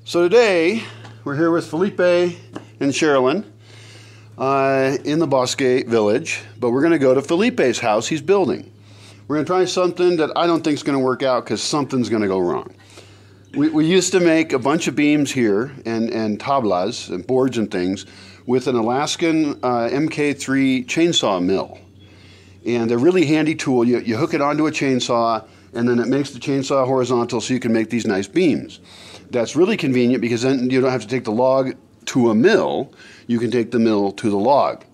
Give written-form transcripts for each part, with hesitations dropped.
So today we're here with Felipe and Sherilyn in the Bosque Village, but we're going to go to Felipe's house he's building. We're going to try something that I don't think is going to work out because something's going to go wrong. We used to make a bunch of beams here and tablas and boards and things with an Alaskan MK-III chainsaw mill. And they're a really handy tool. You hook it onto a chainsaw and then it makes the chainsaw horizontal so you can make these nice beams. That's really convenient because then you don't have to take the log to a mill. You can take the mill to the log.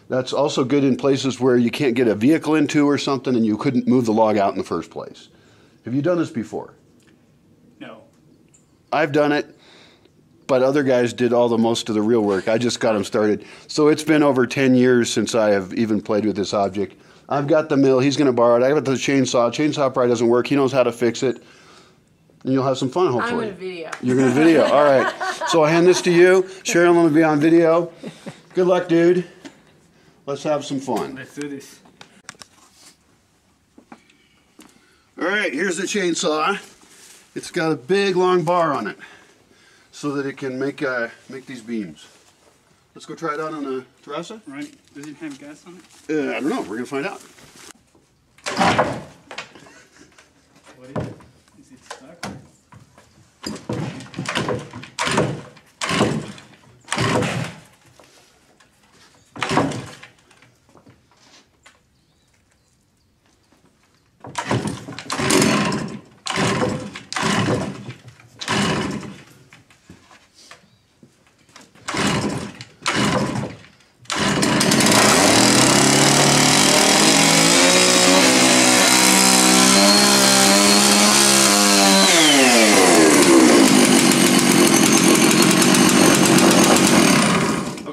That's also good in places where you can't get a vehicle into or something and you couldn't move the log out in the first place. Have you done this before? No. I've done it, but other guys did most of the real work. I just got them started. So it's been over 10 years since I have even played with this object. I've got the mill. He's going to borrow it. I got the chainsaw. Chainsaw probably doesn't work. He knows how to fix it. And you'll have some fun, hopefully. I'm going to video. You're going to video. All right. So I'll hand this to you. Sherilyn will be on video. Good luck, dude. Let's have some fun. Let's do this. All right, here's the chainsaw. It's got a big, long bar on it so that it can make these beams. Let's go try it out on the terraza. Right. Does it have gas on it? I don't know. We're going to find out. What is it? Is it stuck?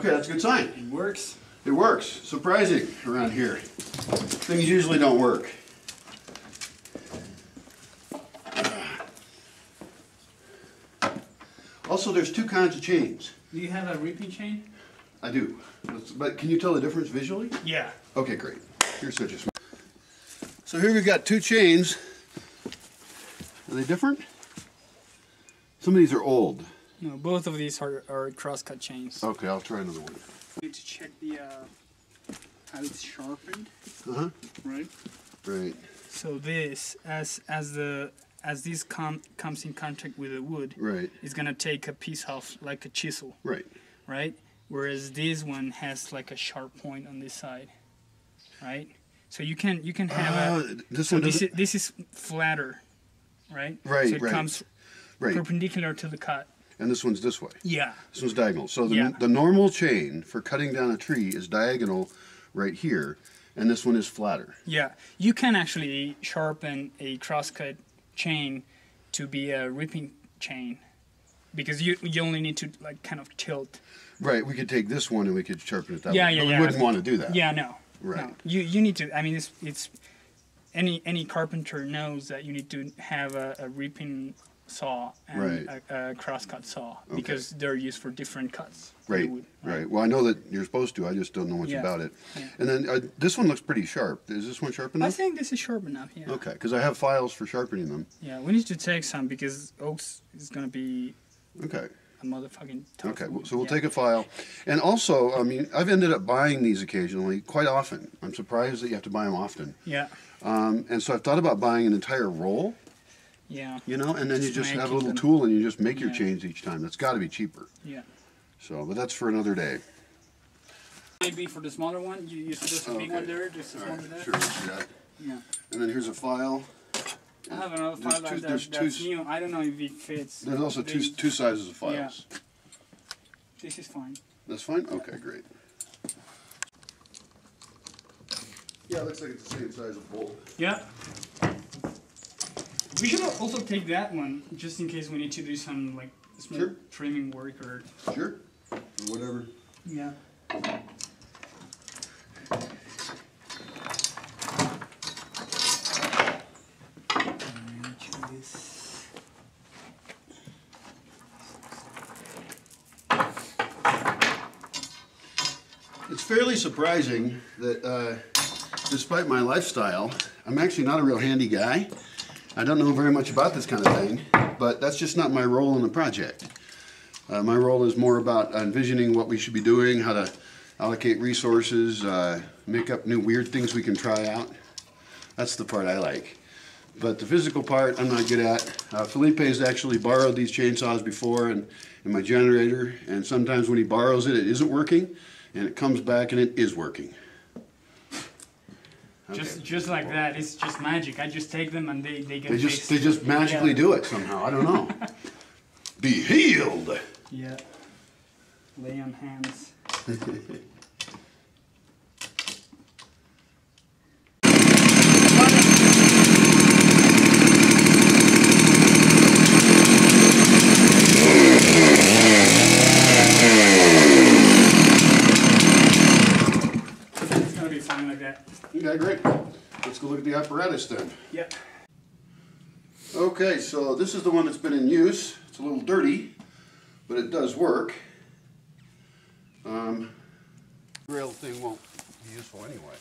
That's a good sign. It works. It works. Surprising around here. Things usually don't work. Also, there's two kinds of chains. Do you have a reaping chain? I do. But can you tell the difference visually? Yeah. Okay, great. Here's such a smart. So here we've got two chains. Are they different? Some of these are old. No, both of these are crosscut chains. Okay, I'll try another one. We need to check the how it's sharpened. Uh-huh. Right. Right. So this, as this comes in contact with the wood, Right. it's gonna take a piece off like a chisel. Right. Right. Whereas this one has like a sharp point on this side. Right. So you can have this is flatter. Right. Right. So it comes right. perpendicular to the cut. And this one's this way. Yeah. This one's diagonal. So the normal chain for cutting down a tree is diagonal right here, and this one is flatter. Yeah. You can actually sharpen a crosscut chain to be a ripping chain because you only need to like kind of tilt. Right. We could take this one and we could sharpen it that Yeah, way. yeah, but yeah. we wouldn't want to do that. Yeah, no. Right. No. You need to. I mean, it's any carpenter knows that you need to have a ripping saw and a crosscut saw because they're used for different cuts. Right, right. Well, I know that you're supposed to. I just don't know much about it. Yeah. And then this one looks pretty sharp. Is this one sharp enough? I think this is sharp enough, yeah. Okay, because I have files for sharpening them. Yeah, we need to take some because oaks is going to be a motherfucking tough. Okay, so we'll take a file. And also, I mean, I've ended up buying these occasionally, quite often. I'm surprised that you have to buy them often. Yeah. And so I've thought about buying an entire roll. Yeah. You know, and then you just have a little tool and you just make your chains each time. That's got to be cheaper. Yeah. So, but that's for another day. Maybe for the smaller one, you use this big one there, just this one there. Sure, see that. Yeah. And then here's a file. I have another file that's new. I don't know if it fits. There's also two sizes of files. Yeah. This is fine. That's fine? Okay, great. Yeah, it looks like it's the same size of bolt. Yeah. We should also take that one, just in case we need to do some like small trimming work or... Sure. Or whatever. Yeah. It's fairly surprising that despite my lifestyle, I'm actually not a real handy guy. I don't know very much about this kind of thing, but that's just not my role in the project. My role is more about envisioning what we should be doing, how to allocate resources, make up new weird things we can try out. That's the part I like. But the physical part I'm not good at. Felipe's actually borrowed these chainsaws before and my generator, and sometimes when he borrows it, it isn't working, and it comes back and it is working. Okay. Just like that, it's just magic. I just take them and they get fixed. They just magically do it somehow. I don't know. Be healed. Yeah. Lay on hands. It's gonna be fine like that. Okay, great. Let's go look at the apparatus then. Yep. Okay, so this is the one that's been in use. It's a little dirty, but it does work. Rail thing won't be useful anyway.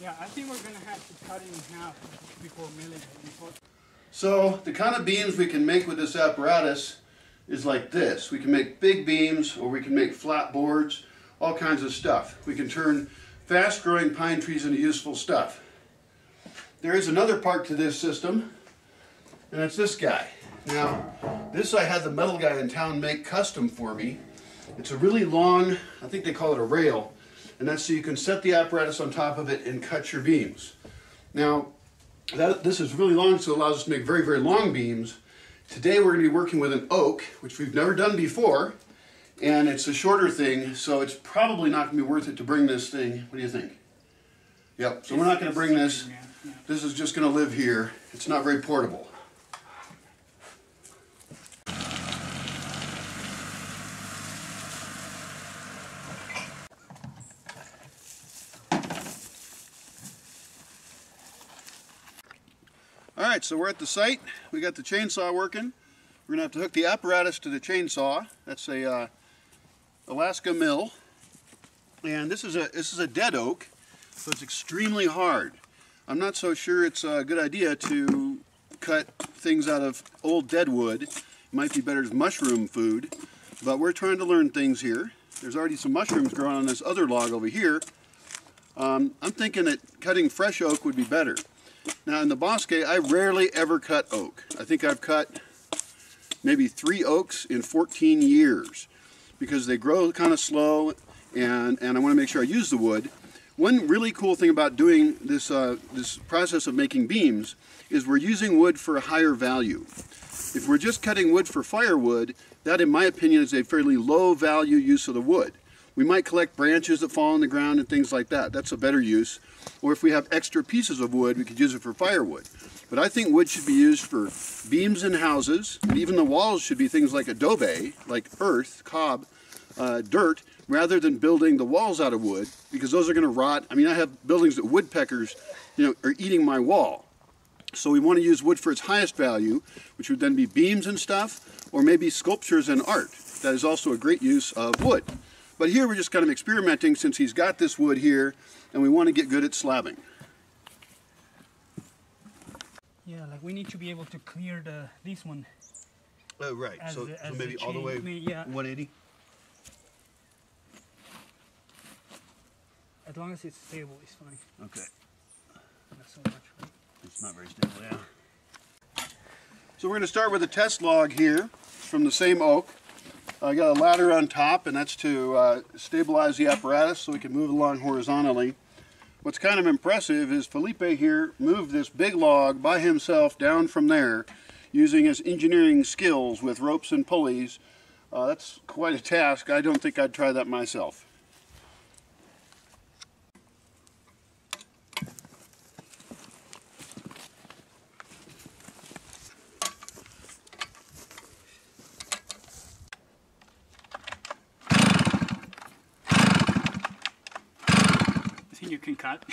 Yeah, I think we're gonna have to cut it in half before milling it. So the kind of beams we can make with this apparatus is like this. We can make big beams, or we can make flat boards, all kinds of stuff. We can turn fast-growing pine trees into useful stuff. There is another part to this system, and it's this guy. Now, this I had the metal guy in town make custom for me. It's a really long, I think they call it a rail, and that's so you can set the apparatus on top of it and cut your beams. Now, this is really long, so it allows us to make very, very long beams. Today we're going to be working with an oak, which we've never done before, and it's a shorter thing, so it's probably not going to be worth it to bring this thing. What do you think? Yep, so we're not going to bring this. This is just going to live here. It's not very portable. Alright, so we're at the site. We got the chainsaw working. We're going to have to hook the apparatus to the chainsaw. That's a Alaskan mill. And this is a dead oak, so it's extremely hard. I'm not so sure it's a good idea to cut things out of old dead wood. It might be better as mushroom food, but we're trying to learn things here. There's already some mushrooms growing on this other log over here. I'm thinking that cutting fresh oak would be better. Now in the Bosque, I rarely ever cut oak. I think I've cut maybe 3 oaks in 14 years because they grow kind of slow, and I want to make sure I use the wood. One really cool thing about doing this, this process of making beams is we're using wood for a higher value. If we're just cutting wood for firewood, that in my opinion is a fairly low value use of the wood. We might collect branches that fall on the ground and things like that. That's a better use. Or if we have extra pieces of wood, we could use it for firewood. But I think wood should be used for beams in houses, and even the walls should be things like adobe, like earth, cob, dirt, rather than building the walls out of wood, because those are going to rot. I mean, I have buildings that woodpeckers, are eating my wall. So we want to use wood for its highest value, which would then be beams and stuff, or maybe sculptures and art. That is also a great use of wood. But here we're just kind of experimenting since he's got this wood here, and we want to get good at slabbing. Yeah, like we need to be able to clear this one. Oh, right. So maybe all the way 180? As long as it's stable, it's fine. Okay. Not so much, right? It's not very stable, yeah. So we're going to start with a test log here from the same oak. I got a ladder on top, and that's to stabilize the apparatus so we can move along horizontally. What's kind of impressive is Felipe here moved this big log by himself down from there using his engineering skills with ropes and pulleys. That's quite a task. I don't think I'd try that myself. I think you can cut.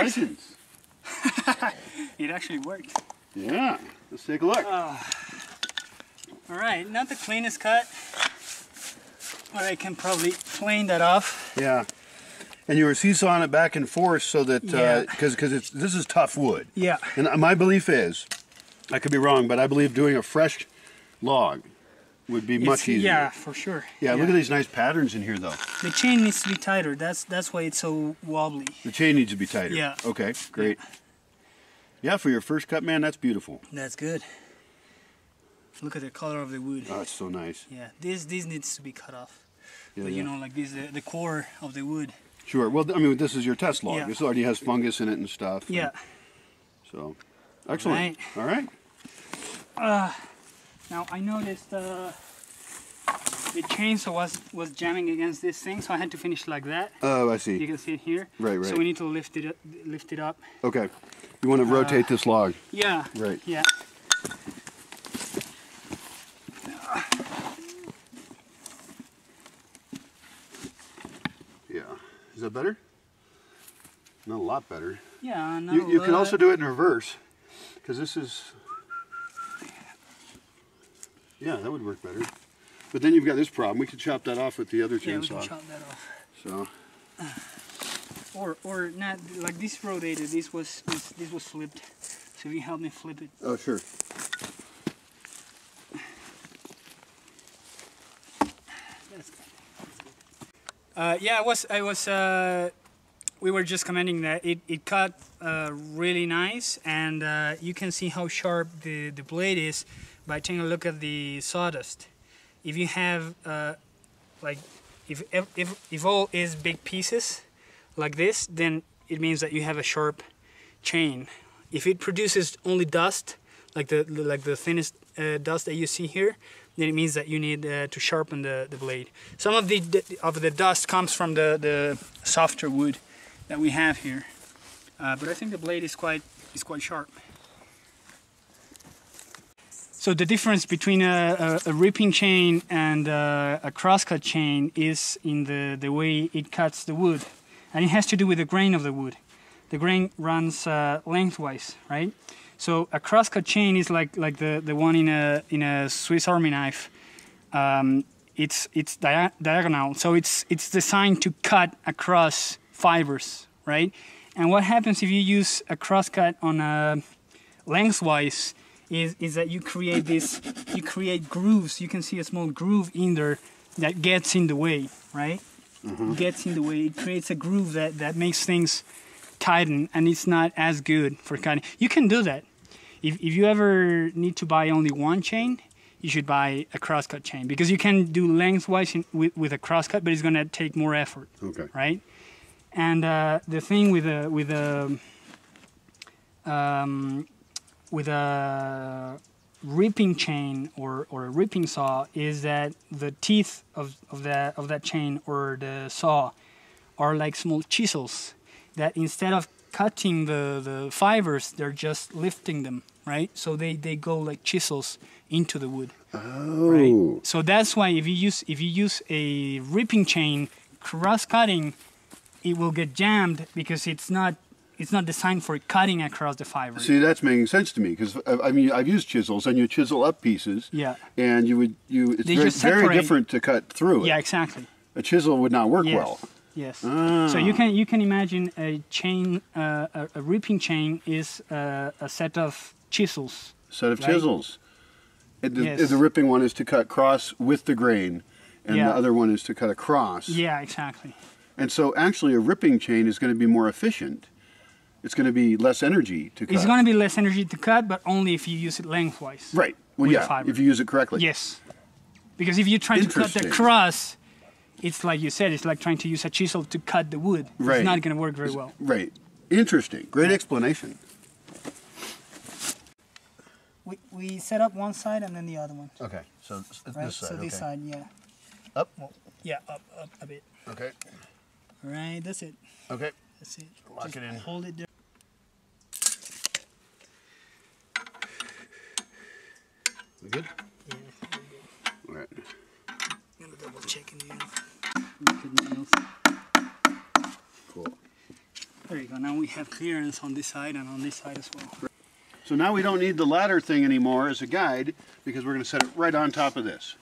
Congratulations. It actually worked. Yeah, let's take a look. All right, not the cleanest cut, but I can probably plane that off. Yeah, and you were seesawing it back and forth so that because this is tough wood. Yeah. And my belief is, I could be wrong, but I believe doing a fresh log would be much easier. Yeah, for sure. Yeah, look at these nice patterns in here, though. The chain needs to be tighter. That's why it's so wobbly. The chain needs to be tighter. Yeah. Okay, great. Yeah, for your first cut, man, that's beautiful. That's good. Look at the color of the wood. Oh, it's so nice. Yeah, this needs to be cut off. Yeah, but you know, like this, the core of the wood. Sure. Well, I mean, this is your test log. Yeah. This already has fungus in it and stuff. Yeah. And so, excellent. All right. Now I noticed the chainsaw was jamming against this thing, so I had to finish like that. Oh, I see. You can see it here. Right, right. So we need to lift it up. Okay. You want to rotate this log. Yeah. Right. Yeah. Yeah. Is that better? Not a lot better. Yeah. You can also do it in reverse, because this is. Yeah, that would work better. But then you've got this problem. We could chop that off with the other chainsaw. Yeah, we can chop that off. So. Or not like this rotated. This was flipped. So if you help me flip it. Oh, sure. That's good. Yeah, we were just commenting that it cut really nice, and you can see how sharp the blade is by taking a look at the sawdust. If you have like if all is big pieces like this, then it means that you have a sharp chain. If it produces only dust, like the thinnest dust that you see here, then it means that you need to sharpen the blade. Some of the dust comes from the softer wood that we have here, but I think the blade is quite sharp. So the difference between a ripping chain and a crosscut chain is in the way it cuts the wood, and it has to do with the grain of the wood. The grain runs lengthwise, right? So a crosscut chain is like the one in a Swiss Army knife. It's diagonal, so it's designed to cut across fibers, right? And what happens if you use a crosscut on a lengthwise is that you create grooves. You can see a small groove in there that gets in the way, right? Mm-hmm. Gets in the way. It creates a groove that makes things tighten, and it's not as good for cutting. You can do that. If you ever need to buy only one chain, you should buy a crosscut chain, because you can do lengthwise with a crosscut, but it's going to take more effort. Okay. Right? And the thing with a ripping chain or a ripping saw is that the teeth of that chain or the saw are like small chisels that instead of cutting the fibers, they're just lifting them, right? So they go like chisels into the wood. Oh. Right? So that's why if you use a ripping chain, cross-cutting, it will get jammed because it's not designed for cutting across the fiber. See, that's making sense to me, because I mean, I've used chisels, and you chisel up pieces. Yeah. And it's very different to cut through it. Yeah, exactly. A chisel would not work well. Yes. Ah. So you can imagine a chain, a ripping chain is a set of chisels. Set of chisels. The ripping one is to cut cross with the grain, and the other one is to cut across. Yeah, exactly. And so actually a ripping chain is going to be more efficient. It's going to be less energy to cut. It's going to be less energy to cut, but only if you use it lengthwise. Right. Well, yeah, if you use it correctly. Yes. Because if you try to cut the cross, it's like you said, it's like trying to use a chisel to cut the wood. Right. It's not going to work very well. Right. Interesting. Great explanation. We set up one side and then the other one. Okay. So right? this side. So this side, yeah. Up? Well, yeah, up a bit. Okay. All right, that's it. Okay. That's it. Lock Just it in. Hold it there. We good? Yeah, we're good. All right. I'm gonna double check in the end. Cool. There you go. now we have clearance on this side and on this side as well. So now we don't need the ladder thing anymore as a guide because we're going to set it right on top of this.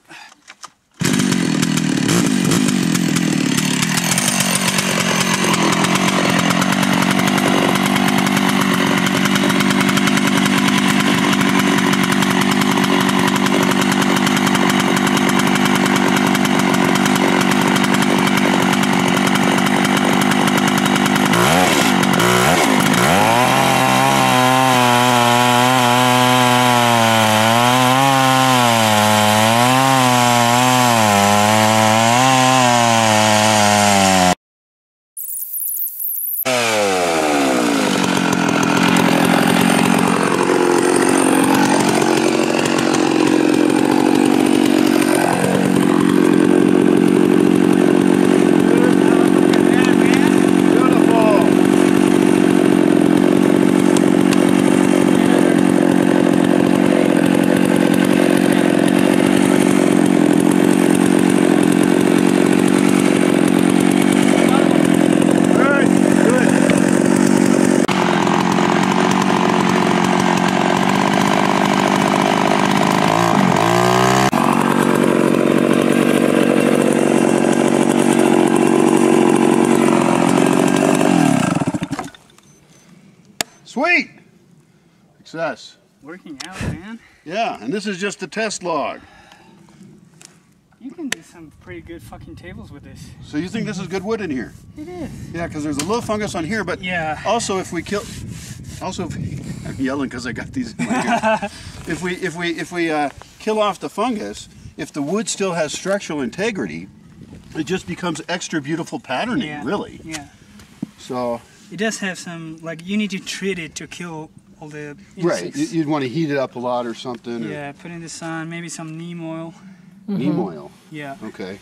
Sweet! Success. Working out, man. Yeah, and this is just the test log. You can do some pretty good fucking tables with this. So you think this is good wood in here? It is. Yeah, because there's a little fungus on here, but yeah. Also if we kill... Also, I'm yelling because I got these in my ear. If we kill off the fungus, if the wood still has structural integrity, it just becomes extra beautiful patterning, really. Yeah. So... It does have some, like, you need to treat it to kill all the insects. Right, you'd want to heat it up a lot or something. Yeah, put in the sun, maybe some neem oil. Neem oil? Yeah. Okay.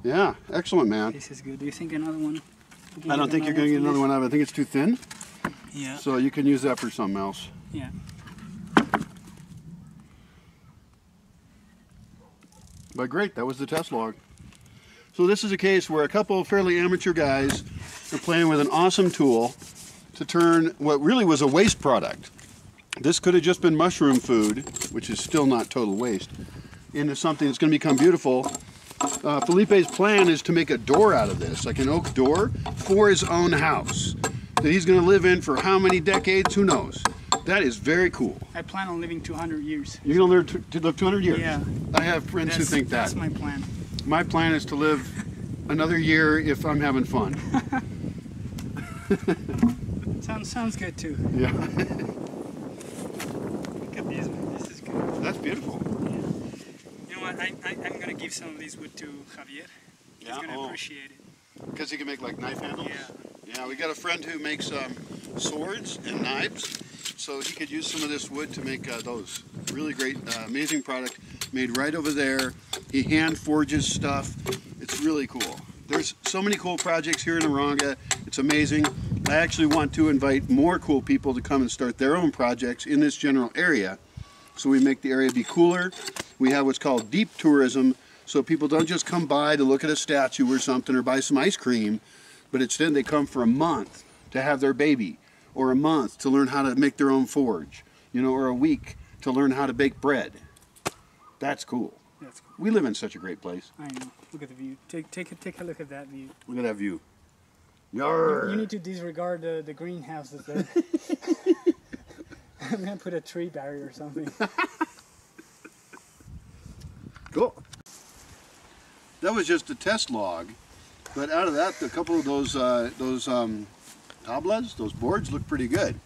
Yeah, excellent, man. This is good. Do you think another one? I don't think you're going to get another one out of it. I think it's too thin. Yeah. So you can use that for something else. Yeah. But great, that was the test log. So this is a case where a couple of fairly amateur guys are playing with an awesome tool to turn what really was a waste product. This could have just been mushroom food, which is still not total waste, into something that's going to become beautiful. Felipe's plan is to make a door out of this, like an oak door, for his own house that he's going to live in for how many decades? Who knows? That is very cool. I plan on living 200 years. You're going to live 200 years? Yeah. I have friends who think that. That's my plan. My plan is to live another year if I'm having fun. Sounds good too. Yeah. Look at these, man. This is good. That's beautiful. Yeah. You know what? I'm gonna give some of these wood to Javier. He's gonna appreciate it. Because he can make like knife handles? Yeah. Yeah, we got a friend who makes swords and knives, so he could use some of this wood to make those. Really great, amazing product made right over there. He hand forges stuff. It's really cool. There's so many cool projects here in Aronga. It's amazing. I actually want to invite more cool people to come and start their own projects in this general area, so we make the area be cooler. We have what's called deep tourism, so people don't just come by to look at a statue or something or buy some ice cream, but instead they come for a month to have their baby, or a month to learn how to make their own forge, you know, or a week to learn how to bake bread. That's cool. That's cool. We live in such a great place. I know. Look at the view. Take a look at that view. Look at that view. Yarr. You need to disregard the greenhouses there. I'm gonna put a tree barrier or something. Cool. That was just a test log, but out of that, a couple of those tablas, those boards, look pretty good.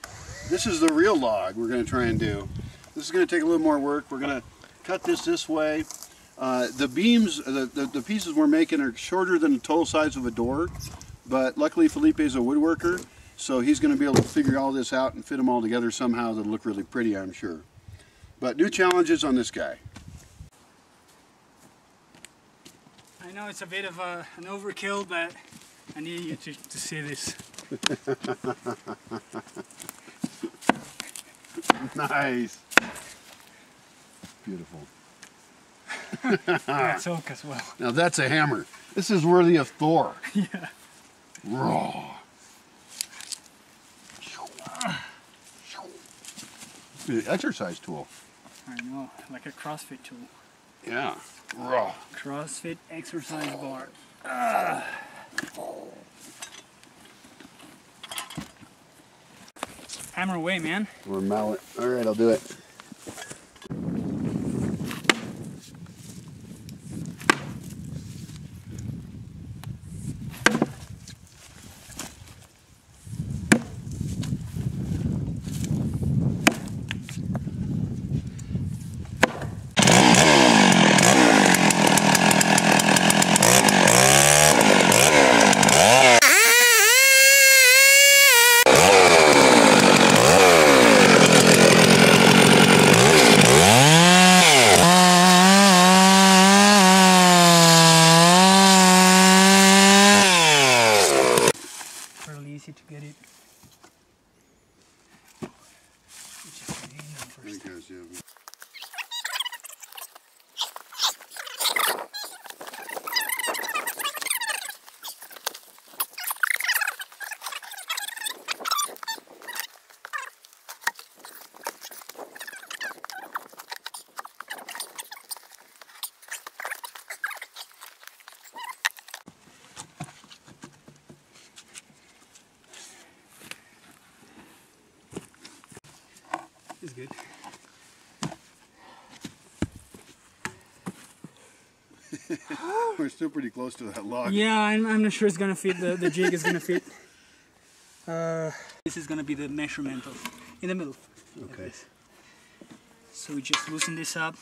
This is the real log we're going to try and do. This is going to take a little more work. We're going to cut this way. The beams, the pieces we're making are shorter than the total size of a door, but luckily Felipe is a woodworker, so he's going to be able to figure all this out and fit them all together somehow that'll look really pretty, I'm sure. But new challenges on this guy. I know it's a bit of an overkill, but I need you to see this. Nice. Beautiful. That's oak as well. Now that's a hammer. This is worthy of Thor. Yeah. Raw. an exercise tool. I know, like a CrossFit tool. Yeah. Raw. CrossFit exercise bar. Hammer away, man. Or mallet. All right, I'll do it. Easy to get it. Just get in there first. It's good. We're still pretty close to that log. Yeah, I'm not sure it's gonna fit. The jig is gonna fit. This is gonna be the measurement of in the middle. Okay. Like so we just loosen this up,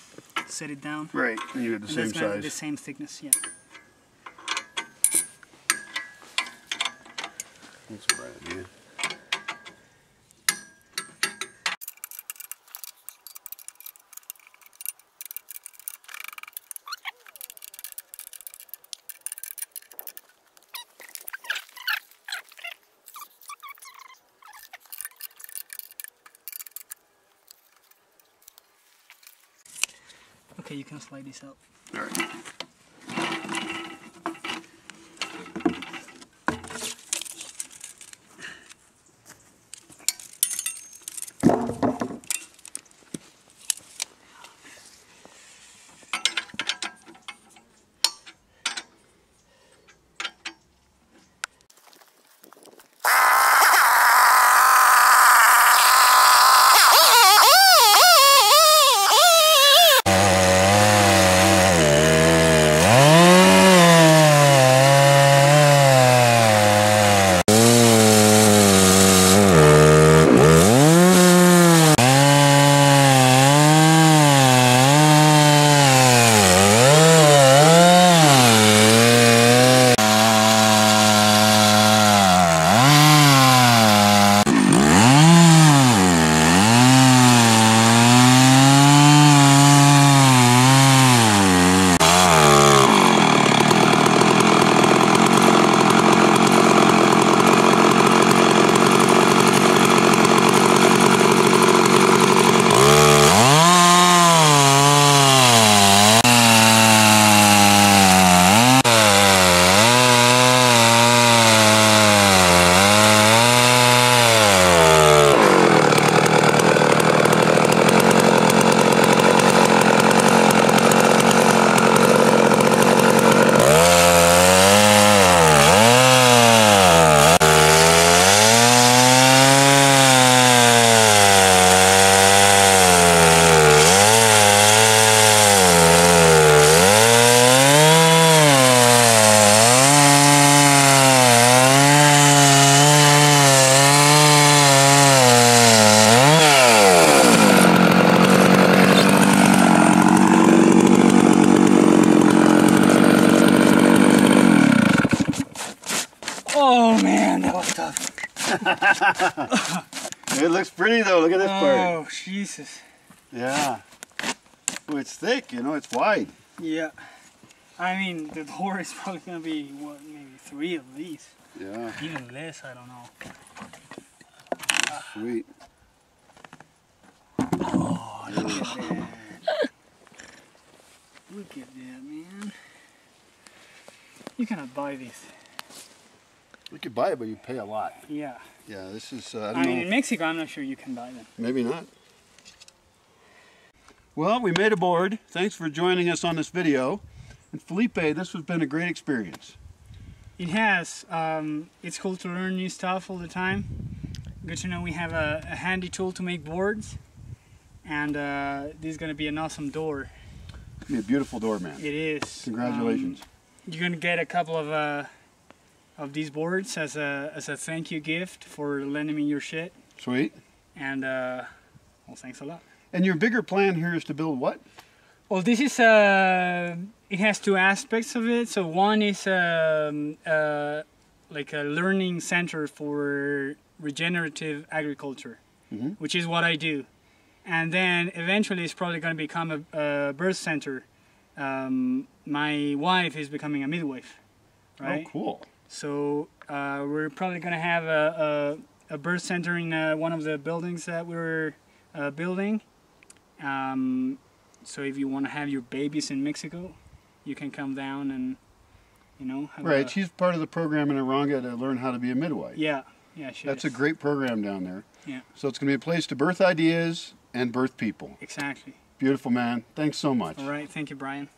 set it down. Right, and you get the And same that's gonna be size. the same thickness. Yeah. That's a bright idea. Okay, you can slide this out. All right. Oh man, that was tough. It looks pretty though. Look at this part. Oh Jesus. Yeah. Oh, it's thick. You know, it's wide. Yeah. I mean, the door is probably gonna be what, maybe 3 of these. Yeah. Even less, I don't know. Sweet. Oh, look at that. Look at that, man. You cannot buy this. We could buy it, but you pay a lot. Yeah. Yeah, this is. I I don't mean, know. in Mexico, I'm not sure you can buy them. Maybe not. Well, we made a board. Thanks for joining us on this video. And Felipe, this has been a great experience. It has. It's cool to learn new stuff all the time. Good to know we have a handy tool to make boards. And this is going to be an awesome door. It's going to be a beautiful door, man. It is. Congratulations. You're going to get a couple of these boards as a thank you gift for lending me your shit. Sweet. And well, thanks a lot. And your bigger plan here is to build what? Well, this is it has two aspects of it. So one is like a learning center for regenerative agriculture, which is what I do. And then eventually it's probably going to become a birth center. My wife is becoming a midwife, right? Oh, cool. So we're probably going to have a birth center in one of the buildings that we're building. So if you want to have your babies in Mexico, you can come down and, you know, have right. She's part of the program in Aranga to learn how to be a midwife. Yeah, yeah, she That's is. a great program down there. Yeah. So it's going to be a place to birth ideas and birth people. Exactly. Beautiful, man. Thanks so much. All right. Thank you, Brian.